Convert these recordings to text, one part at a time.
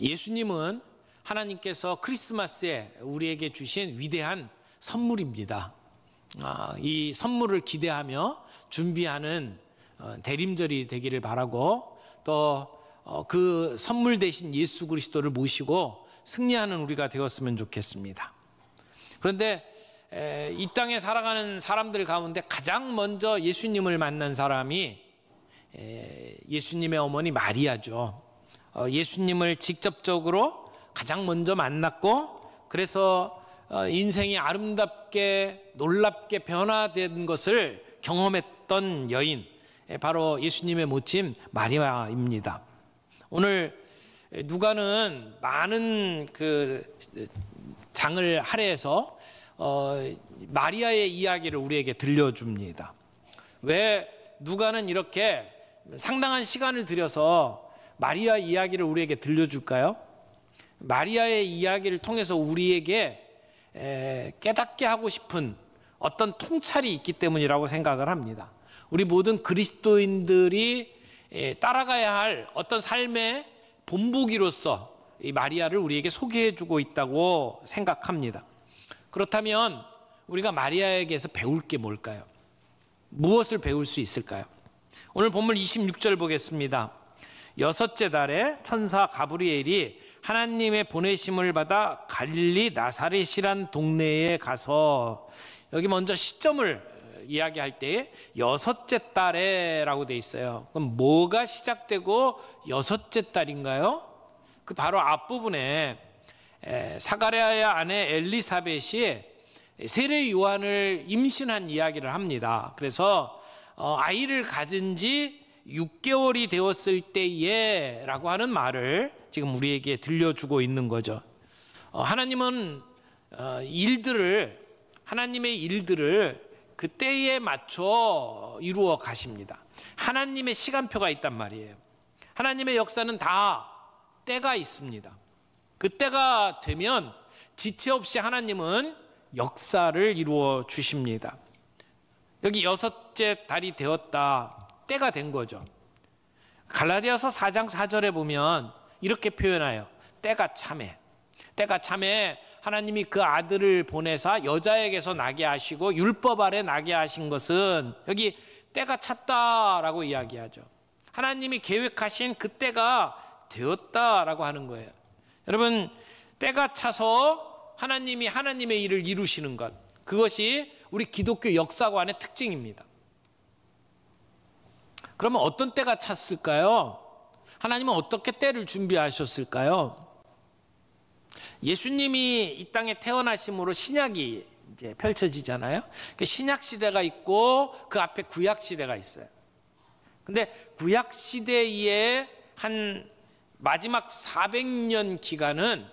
예수님은 하나님께서 크리스마스에 우리에게 주신 위대한 선물입니다. 이 선물을 기대하며 준비하는 대림절이 되기를 바라고, 또 그 선물 대신 예수 그리스도를 모시고 승리하는 우리가 되었으면 좋겠습니다. 그런데 이 땅에 살아가는 사람들 가운데 가장 먼저 예수님을 만난 사람이 예수님의 어머니 마리아죠. 예수님을 직접적으로 가장 먼저 만났고, 그래서 인생이 아름답게 놀랍게 변화된 것을 경험했던 여인, 바로 예수님의 모친 마리아입니다. 오늘 누가는 많은 그 장을 할애해서 마리아의 이야기를 우리에게 들려줍니다. 왜 누가는 이렇게 상당한 시간을 들여서 마리아 이야기를 우리에게 들려줄까요? 마리아의 이야기를 통해서 우리에게 깨닫게 하고 싶은 어떤 통찰이 있기 때문이라고 생각을 합니다. 우리 모든 그리스도인들이 따라가야 할 어떤 삶의 본보기로서 이 마리아를 우리에게 소개해주고 있다고 생각합니다. 그렇다면 우리가 마리아에게서 배울 게 뭘까요? 무엇을 배울 수 있을까요? 오늘 본문 26절 보겠습니다. 여섯째 달에 천사 가브리엘이 하나님의 보내심을 받아 갈릴리 나사렛이란 동네에 가서, 여기 먼저 시점을 이야기할 때 여섯째 달에라고 돼 있어요. 그럼 뭐가 시작되고 여섯째 달인가요? 그 바로 앞부분에 사가랴의 아내 엘리사벳이 세례 요한을 임신한 이야기를 합니다. 그래서 아이를 가진 지 6개월이 되었을 때에 라고 하는 말을 지금 우리에게 들려주고 있는 거죠. 하나님은 하나님의 일들을 그 때에 맞춰 이루어 가십니다. 하나님의 시간표가 있단 말이에요. 하나님의 역사는 다 때가 있습니다. 그 때가 되면 지체 없이 하나님은 역사를 이루어 주십니다. 여기 여섯째 달이 되었다, 때가 된 거죠. 갈라디아서 4장 4절에 보면 이렇게 표현해요. 때가 참해. 때가 참해 하나님이 그 아들을 보내사 여자에게서 나게 하시고 율법 아래 나게 하신 것은, 여기 때가 찼다라고 이야기하죠. 하나님이 계획하신 그 때가 되었다라고 하는 거예요. 여러분, 때가 차서 하나님이 하나님의 일을 이루시는 것, 그것이 우리 기독교 역사관의 특징입니다. 그러면 어떤 때가 찼을까요? 하나님은 어떻게 때를 준비하셨을까요? 예수님이 이 땅에 태어나심으로 신약이 이제 펼쳐지잖아요. 그 신약 시대가 있고 그 앞에 구약 시대가 있어요. 근데 구약 시대의 한 마지막 400년 기간은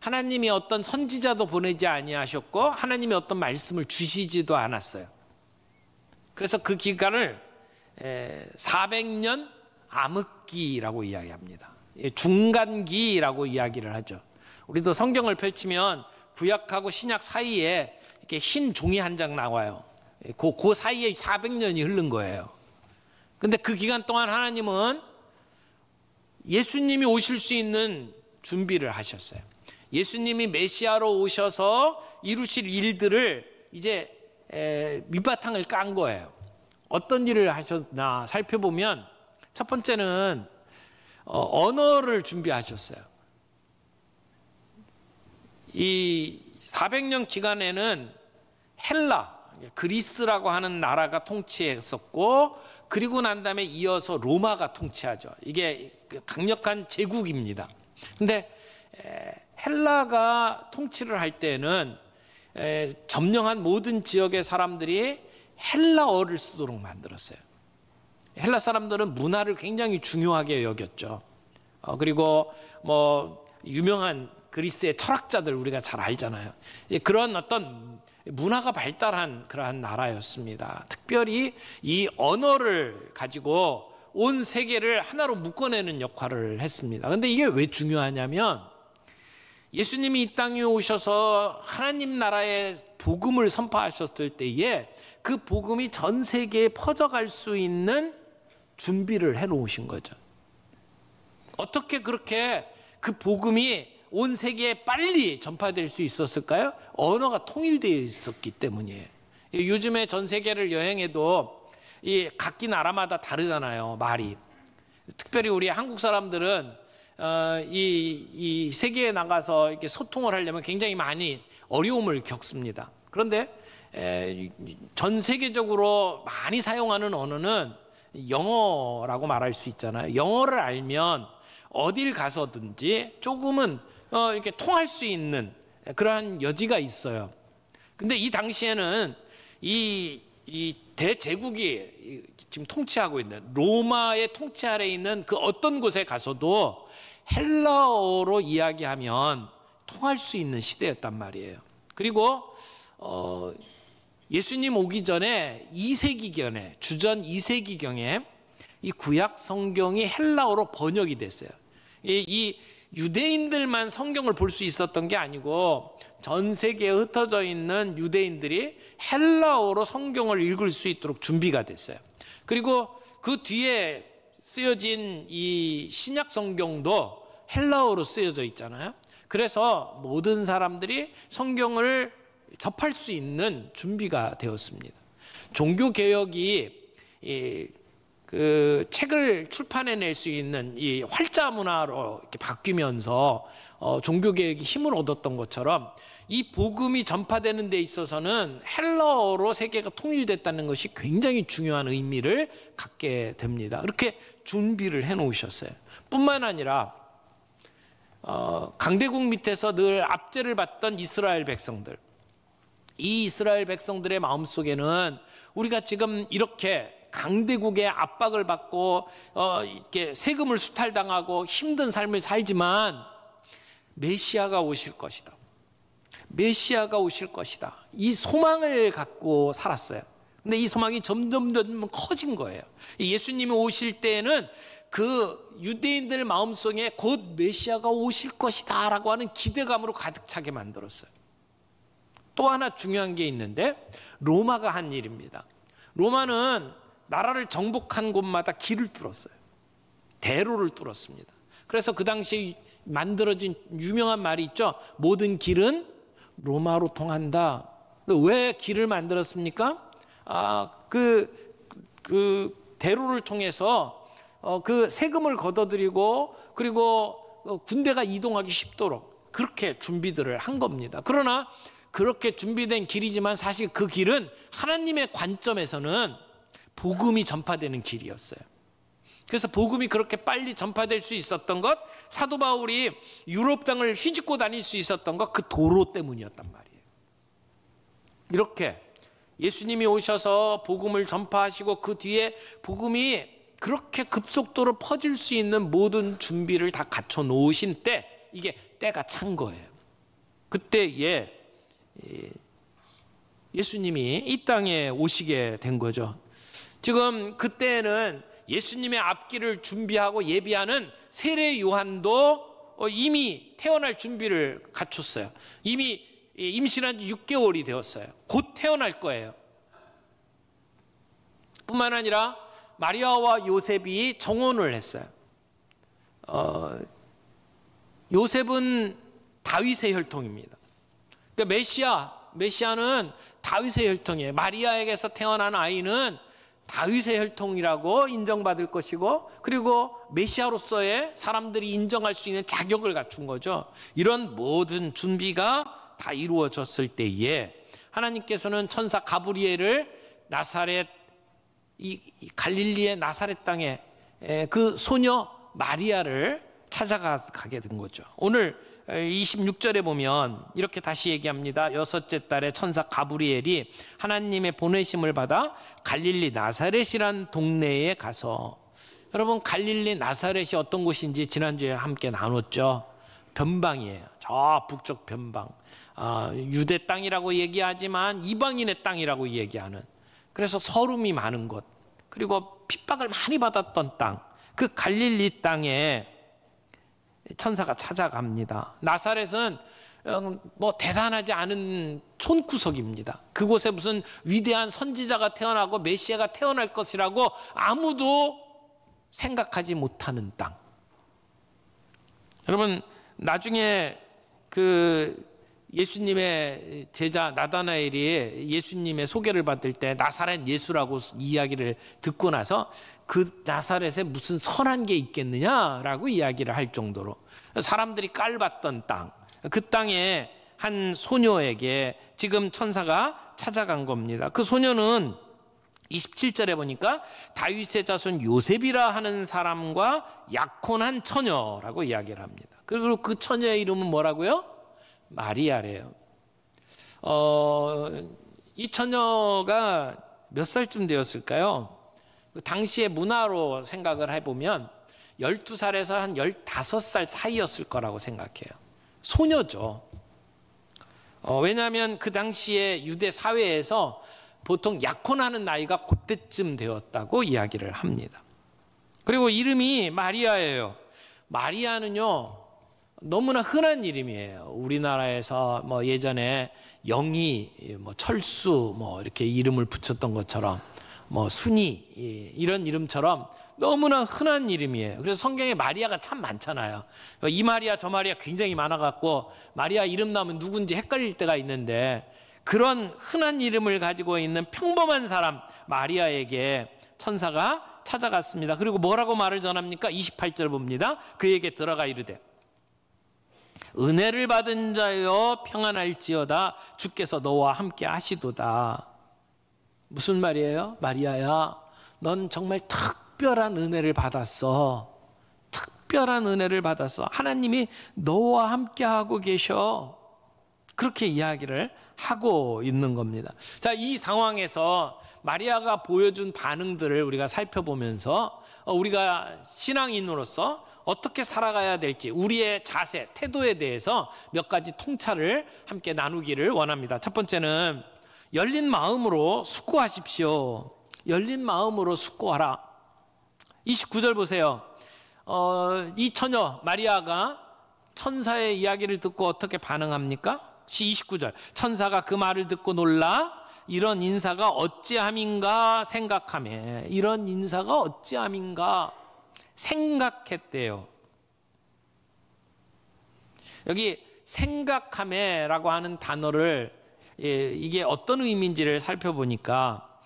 하나님이 어떤 선지자도 보내지 아니하셨고 하나님이 어떤 말씀을 주시지도 않았어요. 그래서 그 기간을 400년 암흑기라고 이야기합니다. 중간기라고 이야기를 하죠. 우리도 성경을 펼치면 구약하고 신약 사이에 이렇게 흰 종이 한 장 나와요. 그 사이에 400년이 흐른 거예요. 근데 그 기간 동안 하나님은 예수님이 오실 수 있는 준비를 하셨어요. 예수님이 메시아로 오셔서 이루실 일들을 이제 밑바탕을 깐 거예요. 어떤 일을 하셨나 살펴보면, 첫 번째는 언어를 준비하셨어요. 이 400년 기간에는 헬라, 그리스라고 하는 나라가 통치했었고, 그리고 난 다음에 이어서 로마가 통치하죠. 이게 강력한 제국입니다. 근데 헬라가 통치를 할 때는 점령한 모든 지역의 사람들이 헬라어를 쓰도록 만들었어요. 헬라 사람들은 문화를 굉장히 중요하게 여겼죠. 그리고 뭐 유명한 그리스의 철학자들 우리가 잘 알잖아요. 그런 어떤 문화가 발달한 그러한 나라였습니다. 특별히 이 언어를 가지고 온 세계를 하나로 묶어내는 역할을 했습니다. 그런데 이게 왜 중요하냐면, 예수님이 이 땅에 오셔서 하나님 나라의 복음을 선포하셨을 때에 그 복음이 전 세계에 퍼져갈 수 있는 준비를 해놓으신 거죠. 어떻게 그렇게 그 복음이 온 세계에 빨리 전파될 수 있었을까요? 언어가 통일되어 있었기 때문이에요. 요즘에 전 세계를 여행해도 이 각기 나라마다 다르잖아요, 말이. 특별히 우리 한국 사람들은 이 세계에 나가서 이렇게 소통을 하려면 굉장히 많이 어려움을 겪습니다. 그런데 전 세계적으로 많이 사용하는 언어는 영어라고 말할 수 있잖아요. 영어를 알면 어딜 가서든지 조금은 이렇게 통할 수 있는 그러한 여지가 있어요. 근데 이 당시에는 이 대제국이 지금 통치하고 있는 로마의 통치 아래에 있는 그 어떤 곳에 가서도 헬라어로 이야기하면 통할 수 있는 시대였단 말이에요. 그리고 예수님 오기 전에 2세기경에 주전 2세기경에 이 구약 성경이 헬라어로 번역이 됐어요. 이 유대인들만 성경을 볼 수 있었던 게 아니고 전 세계에 흩어져 있는 유대인들이 헬라어로 성경을 읽을 수 있도록 준비가 됐어요. 그리고 그 뒤에 쓰여진 이 신약 성경도 헬라어로 쓰여져 있잖아요. 그래서 모든 사람들이 성경을 접할 수 있는 준비가 되었습니다. 종교개혁이 그 책을 출판해낼 수 있는 이 활자 문화로 이렇게 바뀌면서 종교개혁이 힘을 얻었던 것처럼 이 복음이 전파되는 데 있어서는 헬라어로 세계가 통일됐다는 것이 굉장히 중요한 의미를 갖게 됩니다. 그렇게 준비를 해놓으셨어요. 뿐만 아니라 강대국 밑에서 늘 압제를 받던 이스라엘 백성들, 이 이스라엘 백성들의 마음속에는 우리가 지금 이렇게 강대국의 압박을 받고 이렇게 세금을 수탈당하고 힘든 삶을 살지만 메시아가 오실 것이다. 메시아가 오실 것이다. 이 소망을 갖고 살았어요. 근데 이 소망이 점점 커진 거예요. 예수님이 오실 때에는 그 유대인들 마음속에 곧 메시아가 오실 것이다 라고 하는 기대감으로 가득 차게 만들었어요. 또 하나 중요한 게 있는데 로마가 한 일입니다. 로마는 나라를 정복한 곳마다 길을 뚫었어요. 대로를 뚫었습니다. 그래서 그 당시에 만들어진 유명한 말이 있죠. 모든 길은 로마로 통한다. 왜 길을 만들었습니까? 그 대로를 통해서 그 세금을 걷어들이고 그리고 군대가 이동하기 쉽도록 그렇게 준비들을 한 겁니다. 그러나 그렇게 준비된 길이지만 사실 그 길은 하나님의 관점에서는 복음이 전파되는 길이었어요. 그래서 복음이 그렇게 빨리 전파될 수 있었던 것, 사도 바울이 유럽 땅을 휘짓고 다닐 수 있었던 것, 그 도로 때문이었단 말이에요. 이렇게 예수님이 오셔서 복음을 전파하시고 그 뒤에 복음이 그렇게 급속도로 퍼질 수 있는 모든 준비를 다 갖춰 놓으신 때, 이게 때가 찬 거예요. 그때에 예수님이 이 땅에 오시게 된 거죠. 지금 그때는 예수님의 앞길을 준비하고 예비하는 세례 요한도 이미 태어날 준비를 갖췄어요. 이미 임신한 지 6개월이 되었어요. 곧 태어날 거예요. 뿐만 아니라 마리아와 요셉이 정혼을 했어요. 요셉은 다윗의 혈통입니다. 그러니까 메시아는 다윗의 혈통이에요. 마리아에게서 태어난 아이는 다윗의 혈통이라고 인정받을 것이고, 그리고 메시아로서의 사람들이 인정할 수 있는 자격을 갖춘 거죠. 이런 모든 준비가 다 이루어졌을 때에 하나님께서는 천사 가브리엘을 나사렛, 이 갈릴리의 나사렛 땅에 그 소녀 마리아를 찾아가게 된 거죠. 오늘 26절에 보면 이렇게 다시 얘기합니다. 6째 달에 천사 가브리엘이 하나님의 보내심을 받아 갈릴리 나사렛이란 동네에 가서, 여러분 갈릴리 나사렛이 어떤 곳인지 지난주에 함께 나눴죠. 변방이에요. 저 북쪽 변방. 유대 땅이라고 얘기하지만 이방인의 땅이라고 얘기하는, 그래서 서름이 많은 곳, 그리고 핍박을 많이 받았던 땅, 그 갈릴리 땅에 천사가 찾아갑니다. 나사렛은 뭐 대단하지 않은 촌구석입니다. 그곳에 무슨 위대한 선지자가 태어나고 메시아가 태어날 것이라고 아무도 생각하지 못하는 땅. 여러분, 나중에 그 예수님의 제자 나다나엘이 예수님의 소개를 받을 때 나사렛 예수라고 이야기를 듣고 나서 그 나사렛에 무슨 선한 게 있겠느냐라고 이야기를 할 정도로 사람들이 깔봤던 땅, 그 땅에 한 소녀에게 지금 천사가 찾아간 겁니다. 그 소녀는 27절에 보니까 다윗의 자손 요셉이라 하는 사람과 약혼한 처녀라고 이야기를 합니다. 그리고 그 처녀의 이름은 뭐라고요? 마리아래요. 이 처녀가 몇 살쯤 되었을까요? 그 당시의 문화로 생각을 해보면 12살에서 한 15살 사이였을 거라고 생각해요. 소녀죠. 왜냐하면 그 당시에 유대 사회에서 보통 약혼하는 나이가 그때쯤 되었다고 이야기를 합니다. 그리고 이름이 마리아예요. 마리아는요, 너무나 흔한 이름이에요. 우리나라에서 뭐 예전에 영희, 뭐 철수, 뭐 이렇게 이름을 붙였던 것처럼, 뭐 순이 이런 이름처럼 너무나 흔한 이름이에요. 그래서 성경에 마리아가 참 많잖아요. 이 마리아 저 마리아 굉장히 많아갖고 마리아 이름 나오면 누군지 헷갈릴 때가 있는데, 그런 흔한 이름을 가지고 있는 평범한 사람 마리아에게 천사가 찾아갔습니다. 그리고 뭐라고 말을 전합니까? 28절 봅니다. 그에게 들어가 이르되 은혜를 받은 자여 평안할지어다, 주께서 너와 함께 하시도다. 무슨 말이에요? 마리아야, 넌 정말 특별한 은혜를 받았어. 특별한 은혜를 받았어. 하나님이 너와 함께 하고 계셔. 그렇게 이야기를 하고 있는 겁니다. 자, 이 상황에서 마리아가 보여준 반응들을 우리가 살펴보면서 우리가 신앙인으로서 어떻게 살아가야 될지, 우리의 자세, 태도에 대해서 몇 가지 통찰을 함께 나누기를 원합니다. 첫 번째는 열린 마음으로 숙고하십시오. 열린 마음으로 숙고하라. 29절 보세요. 이 처녀 마리아가 천사의 이야기를 듣고 어떻게 반응합니까? 29절. 천사가 그 말을 듣고 놀라 이런 인사가 어찌함인가 생각하며, 이런 인사가 어찌함인가 생각했대요. 여기 생각하며라고 하는 단어를, 이게 어떤 의미인지를 살펴보니까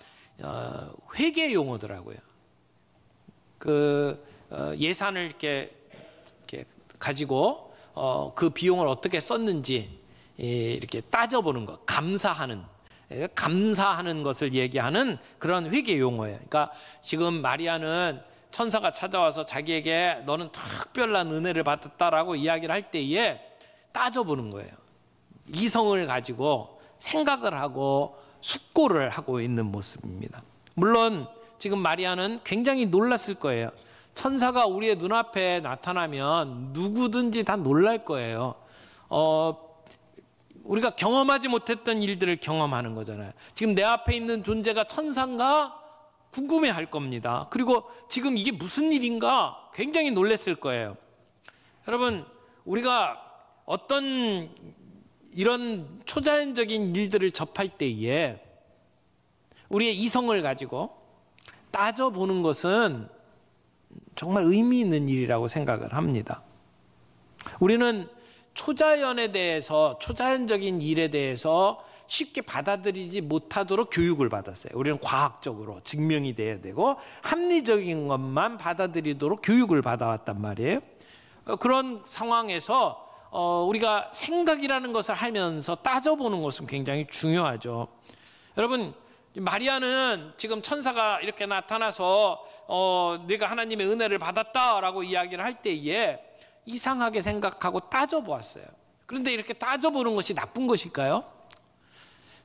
회계 용어더라고요. 예산을 이렇게 가지고 그 비용을 어떻게 썼는지 이렇게 따져보는 것, 감사하는 것을 얘기하는 그런 회계 용어예요. 그러니까 지금 마리아는 천사가 찾아와서 자기에게 너는 특별한 은혜를 받았다라고 이야기를 할 때에 따져보는 거예요. 이성을 가지고 생각을 하고 숙고를 하고 있는 모습입니다. 물론 지금 마리아는 굉장히 놀랐을 거예요. 천사가 우리의 눈앞에 나타나면 누구든지 다 놀랄 거예요. 우리가 경험하지 못했던 일들을 경험하는 거잖아요. 지금 내 앞에 있는 존재가 천사인가 궁금해할 겁니다. 그리고 지금 이게 무슨 일인가 굉장히 놀랐을 거예요. 여러분, 우리가 어떤 이런 초자연적인 일들을 접할 때에 우리의 이성을 가지고 따져보는 것은 정말 의미 있는 일이라고 생각을 합니다. 우리는 초자연에 대해서, 초자연적인 일에 대해서 쉽게 받아들이지 못하도록 교육을 받았어요. 우리는 과학적으로 증명이 돼야 되고 합리적인 것만 받아들이도록 교육을 받아왔단 말이에요. 그런 상황에서 우리가 생각이라는 것을 하면서 따져보는 것은 굉장히 중요하죠. 여러분, 마리아는 지금 천사가 이렇게 나타나서 네가 하나님의 은혜를 받았다라고 이야기를 할 때에 이상하게 생각하고 따져보았어요. 그런데 이렇게 따져보는 것이 나쁜 것일까요?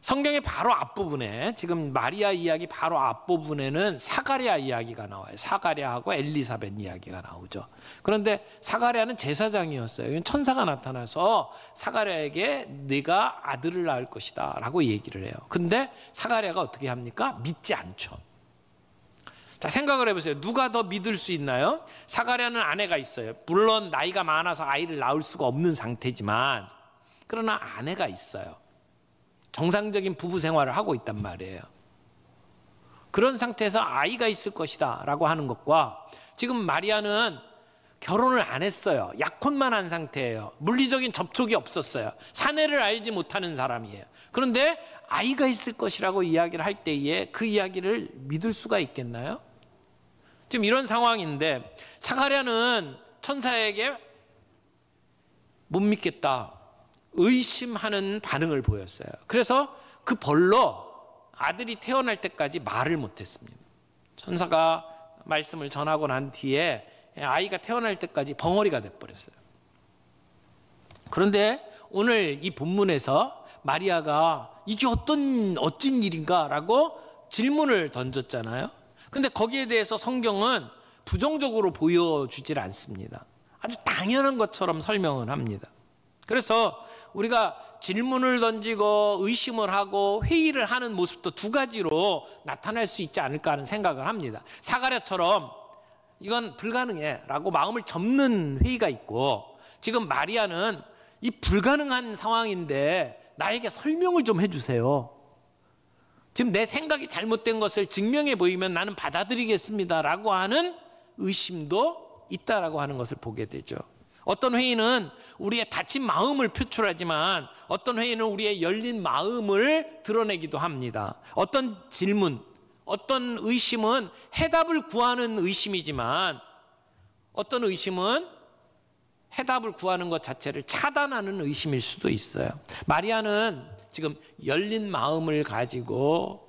성경의 바로 앞부분에, 지금 마리아 이야기 바로 앞부분에는 사가랴 이야기가 나와요. 사가랴하고 엘리사벳 이야기가 나오죠. 그런데 사가랴는 제사장이었어요. 천사가 나타나서 사가랴에게 네가 아들을 낳을 것이다 라고 얘기를 해요. 근데 사가랴가 어떻게 합니까? 믿지 않죠. 자, 생각을 해보세요. 누가 더 믿을 수 있나요? 사가랴는 아내가 있어요. 물론 나이가 많아서 아이를 낳을 수가 없는 상태지만, 그러나 아내가 있어요. 정상적인 부부 생활을 하고 있단 말이에요. 그런 상태에서 아이가 있을 것이다 라고 하는 것과, 지금 마리아는 결혼을 안 했어요. 약혼만 한 상태예요. 물리적인 접촉이 없었어요. 사내를 알지 못하는 사람이에요. 그런데 아이가 있을 것이라고 이야기를 할 때에 그 이야기를 믿을 수가 있겠나요? 지금 이런 상황인데 사가랴는 천사에게 못 믿겠다, 의심하는 반응을 보였어요. 그래서 그 벌로 아들이 태어날 때까지 말을 못했습니다. 천사가 말씀을 전하고 난 뒤에 아이가 태어날 때까지 벙어리가 돼버렸어요. 그런데 오늘 이 본문에서 마리아가 이게 어찐 일인가 라고 질문을 던졌잖아요. 근데 거기에 대해서 성경은 부정적으로 보여주질 않습니다. 아주 당연한 것처럼 설명을 합니다. 그래서 우리가 질문을 던지고 의심을 하고 회의를 하는 모습도 두 가지로 나타날 수 있지 않을까 하는 생각을 합니다. 사가랴처럼 이건 불가능해 라고 마음을 접는 회의가 있고, 지금 마리아는 이 불가능한 상황인데 나에게 설명을 좀 해주세요. 지금 내 생각이 잘못된 것을 증명해 보이면 나는 받아들이겠습니다 라고 하는 의심도 있다라고 하는 것을 보게 되죠. 어떤 회의는 우리의 다친 마음을 표출하지만 어떤 회의는 우리의 열린 마음을 드러내기도 합니다. 어떤 질문, 어떤 의심은 해답을 구하는 의심이지만 어떤 의심은 해답을 구하는 것 자체를 차단하는 의심일 수도 있어요. 마리아는 지금 열린 마음을 가지고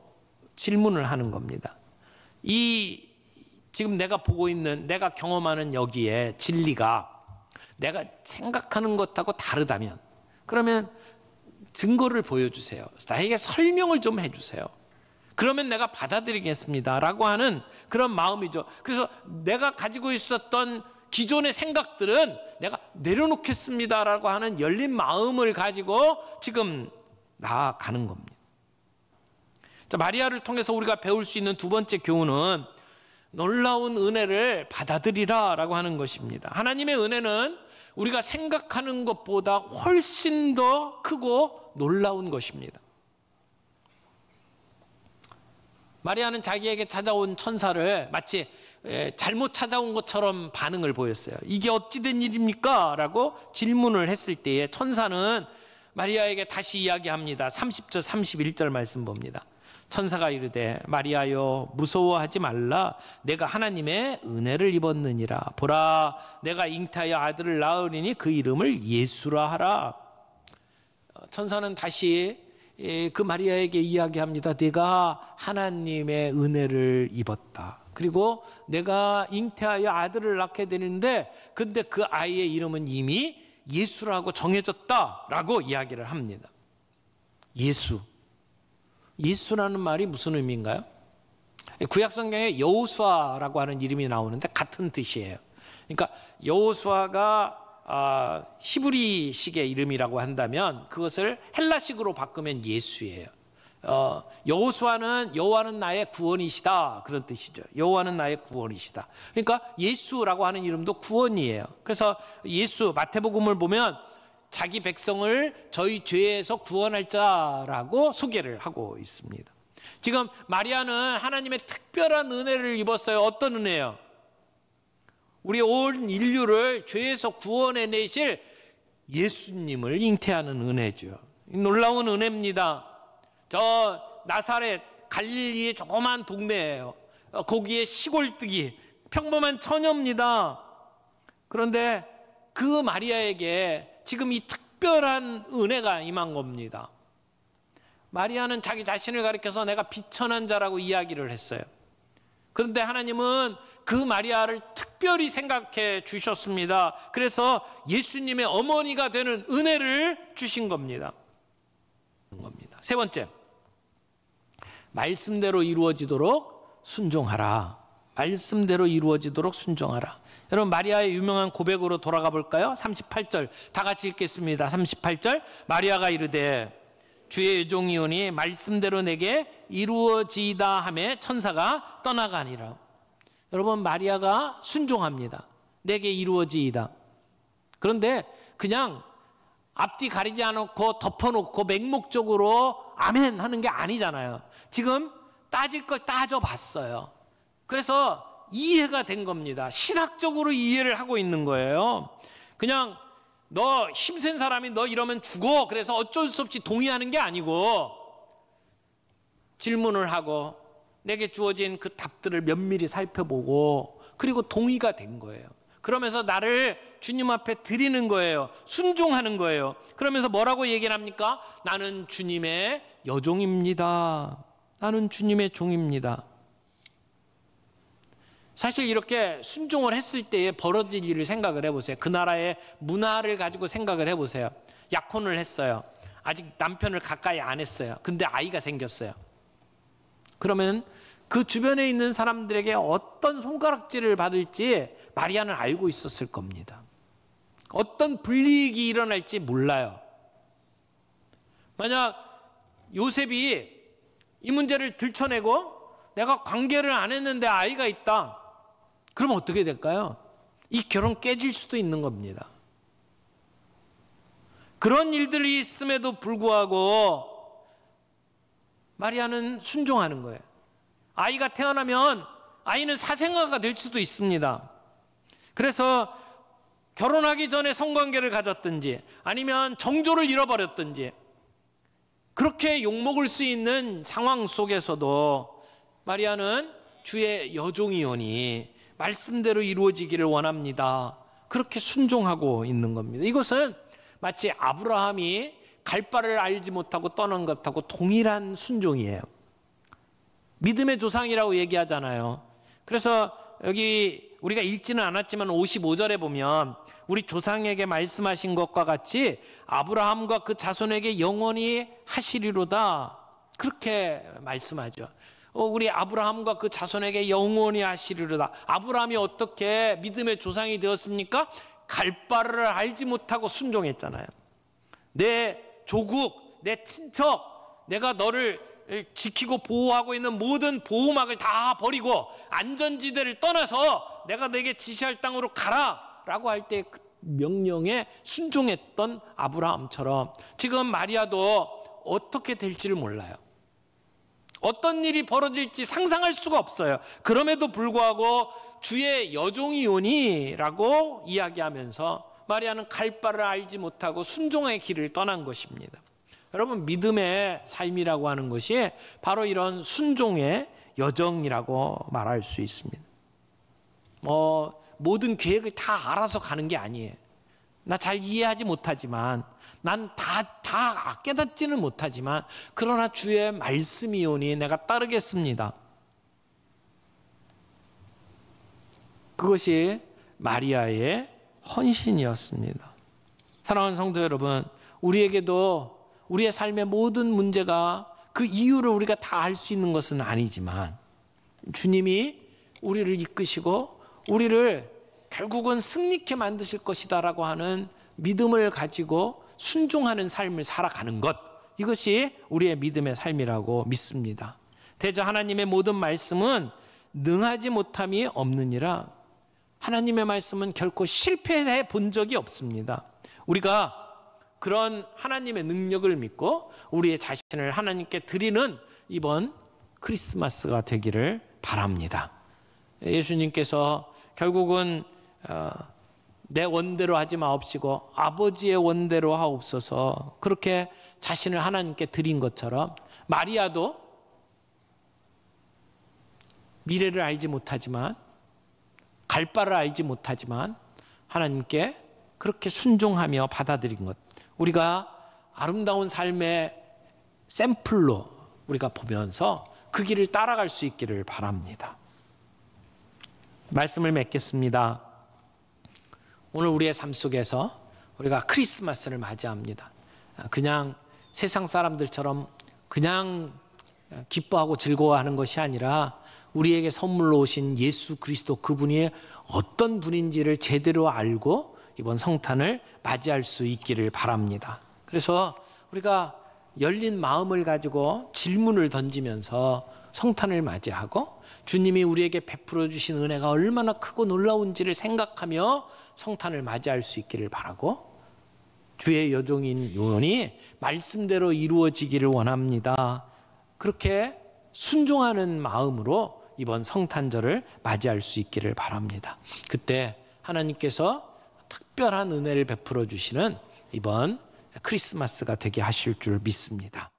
질문을 하는 겁니다. 지금 내가 보고 있는, 내가 경험하는 여기에 진리가 내가 생각하는 것하고 다르다면 그러면 증거를 보여주세요. 나에게 설명을 좀 해주세요. 그러면 내가 받아들이겠습니다 라고 하는 그런 마음이죠. 그래서 내가 가지고 있었던 기존의 생각들은 내가 내려놓겠습니다 라고 하는 열린 마음을 가지고 지금 나아가는 겁니다. 자, 마리아를 통해서 우리가 배울 수 있는 두 번째 교훈은 놀라운 은혜를 받아들이라 라고 하는 것입니다. 하나님의 은혜는 우리가 생각하는 것보다 훨씬 더 크고 놀라운 것입니다. 마리아는 자기에게 찾아온 천사를 마치 잘못 찾아온 것처럼 반응을 보였어요. 이게 어찌된 일입니까? 라고 질문을 했을 때에 천사는 마리아에게 다시 이야기합니다. 30절 31절 말씀 봅니다. 천사가 이르되 마리아여 무서워하지 말라. 내가 하나님의 은혜를 입었느니라. 보라 내가 잉태하여 아들을 낳으리니 그 이름을 예수라 하라. 천사는 다시 그 마리아에게 이야기합니다. 내가 하나님의 은혜를 입었다. 그리고 내가 잉태하여 아들을 낳게 되는데 근데 그 아이의 이름은 이미 예수라고 정해졌다라고 이야기를 합니다. 예수라는 말이 무슨 의미인가요? 구약성경에 여호수아라고 하는 이름이 나오는데 같은 뜻이에요. 그러니까 여호수아가 히브리식의 이름이라고 한다면 그것을 헬라식으로 바꾸면 예수예요. 여호수아는 여호와는 나의 구원이시다 그런 뜻이죠. 여호와는 나의 구원이시다. 그러니까 예수라고 하는 이름도 구원이에요. 그래서 예수, 마태복음을 보면 자기 백성을 저희 죄에서 구원할 자라고 소개를 하고 있습니다. 지금 마리아는 하나님의 특별한 은혜를 입었어요. 어떤 은혜요? 우리 온 인류를 죄에서 구원해내실 예수님을 잉태하는 은혜죠. 놀라운 은혜입니다. 저 나사렛 갈릴리의 조그만 동네예요. 거기에 시골뜨기 평범한 처녀입니다. 그런데 그 마리아에게 지금 이 특별한 은혜가 임한 겁니다. 마리아는 자기 자신을 가리켜서 내가 비천한 자라고 이야기를 했어요. 그런데 하나님은 그 마리아를 특별히 생각해 주셨습니다. 그래서 예수님의 어머니가 되는 은혜를 주신 겁니다. 세 번째, 말씀대로 이루어지도록 순종하라. 말씀대로 이루어지도록 순종하라. 여러분 마리아의 유명한 고백으로 돌아가 볼까요? 38절 다 같이 읽겠습니다. 38절 마리아가 이르되 주의 종이오니 말씀대로 내게 이루어지다 하매 천사가 떠나가니라. 여러분 마리아가 순종합니다. 내게 이루어지이다. 그런데 그냥 앞뒤 가리지 않고 덮어놓고 맹목적으로 아멘 하는 게 아니잖아요. 지금 따질 걸 따져봤어요. 그래서 이해가 된 겁니다. 신학적으로 이해를 하고 있는 거예요. 그냥 너 힘센 사람이 너 이러면 죽어, 그래서 어쩔 수 없이 동의하는 게 아니고 질문을 하고 내게 주어진 그 답들을 면밀히 살펴보고 그리고 동의가 된 거예요. 그러면서 나를 주님 앞에 드리는 거예요. 순종하는 거예요. 그러면서 뭐라고 얘기를 합니까? 나는 주님의 여종입니다. 나는 주님의 종입니다. 사실 이렇게 순종을 했을 때에 벌어질 일을 생각을 해보세요. 그 나라의 문화를 가지고 생각을 해보세요. 약혼을 했어요. 아직 남편을 가까이 안 했어요. 근데 아이가 생겼어요. 그러면 그 주변에 있는 사람들에게 어떤 손가락질을 받을지 마리아는 알고 있었을 겁니다. 어떤 불이익이 일어날지 몰라요. 만약 요셉이 이 문제를 들춰내고 내가 관계를 안 했는데 아이가 있다, 그럼 어떻게 될까요? 이 결혼 깨질 수도 있는 겁니다. 그런 일들이 있음에도 불구하고 마리아는 순종하는 거예요. 아이가 태어나면 아이는 사생아가 될 수도 있습니다. 그래서 결혼하기 전에 성관계를 가졌든지 아니면 정조를 잃어버렸든지 그렇게 욕먹을 수 있는 상황 속에서도 마리아는 주의 여종이오니 말씀대로 이루어지기를 원합니다. 그렇게 순종하고 있는 겁니다. 이것은 마치 아브라함이 갈 바를 알지 못하고 떠난 것하고 동일한 순종이에요. 믿음의 조상이라고 얘기하잖아요. 그래서 여기 우리가 읽지는 않았지만 55절에 보면 우리 조상에게 말씀하신 것과 같이 아브라함과 그 자손에게 영원히 하시리로다, 그렇게 말씀하죠. 우리 아브라함과 그 자손에게 영원히 하시리로다. 아브라함이 어떻게 믿음의 조상이 되었습니까? 갈 바를 알지 못하고 순종했잖아요. 내 조국, 내 친척, 내가 너를 지키고 보호하고 있는 모든 보호막을 다 버리고 안전지대를 떠나서 내가 너에게 지시할 땅으로 가라 라고 할 때 그 명령에 순종했던 아브라함처럼 지금 마리아도 어떻게 될지를 몰라요. 어떤 일이 벌어질지 상상할 수가 없어요. 그럼에도 불구하고 주의 여종이오니 라고 이야기하면서 마리아는 갈 바를 알지 못하고 순종의 길을 떠난 것입니다. 여러분, 믿음의 삶이라고 하는 것이 바로 이런 순종의 여정이라고 말할 수 있습니다. 모든 계획을 다 알아서 가는 게 아니에요. 나 잘 이해하지 못하지만, 난 다 깨닫지는 못하지만, 그러나 주의 말씀이오니 내가 따르겠습니다. 그것이 마리아의 헌신이었습니다. 사랑하는 성도 여러분, 우리에게도 우리의 삶의 모든 문제가 그 이유를 우리가 다 알 수 있는 것은 아니지만 주님이 우리를 이끄시고 우리를 결국은 승리케 만드실 것이다라고 하는 믿음을 가지고 순종하는 삶을 살아가는 것, 이것이 우리의 믿음의 삶이라고 믿습니다. 대저 하나님의 모든 말씀은 능하지 못함이 없느니라. 하나님의 말씀은 결코 실패해 본 적이 없습니다. 우리가 그런 하나님의 능력을 믿고 우리의 자신을 하나님께 드리는 이번 크리스마스가 되기를 바랍니다. 예수님께서 결국은 내 원대로 하지 마옵시고 아버지의 원대로 하옵소서, 그렇게 자신을 하나님께 드린 것처럼 마리아도 미래를 알지 못하지만, 갈 바를 알지 못하지만 하나님께 그렇게 순종하며 받아들인 것, 우리가 아름다운 삶의 샘플로 우리가 보면서 그 길을 따라갈 수 있기를 바랍니다. 말씀을 맺겠습니다. 오늘 우리의 삶 속에서 우리가 크리스마스를 맞이합니다. 그냥 세상 사람들처럼 그냥 기뻐하고 즐거워하는 것이 아니라 우리에게 선물로 오신 예수 그리스도, 그분이 어떤 분인지를 제대로 알고 이번 성탄을 맞이할 수 있기를 바랍니다. 그래서 우리가 열린 마음을 가지고 질문을 던지면서 성탄을 맞이하고 주님이 우리에게 베풀어 주신 은혜가 얼마나 크고 놀라운지를 생각하며 성탄을 맞이할 수 있기를 바라고, 주의 여종인 요원이 말씀대로 이루어지기를 원합니다. 그렇게 순종하는 마음으로 이번 성탄절을 맞이할 수 있기를 바랍니다. 그때 하나님께서 특별한 은혜를 베풀어 주시는 이번 크리스마스가 되게 하실 줄 믿습니다.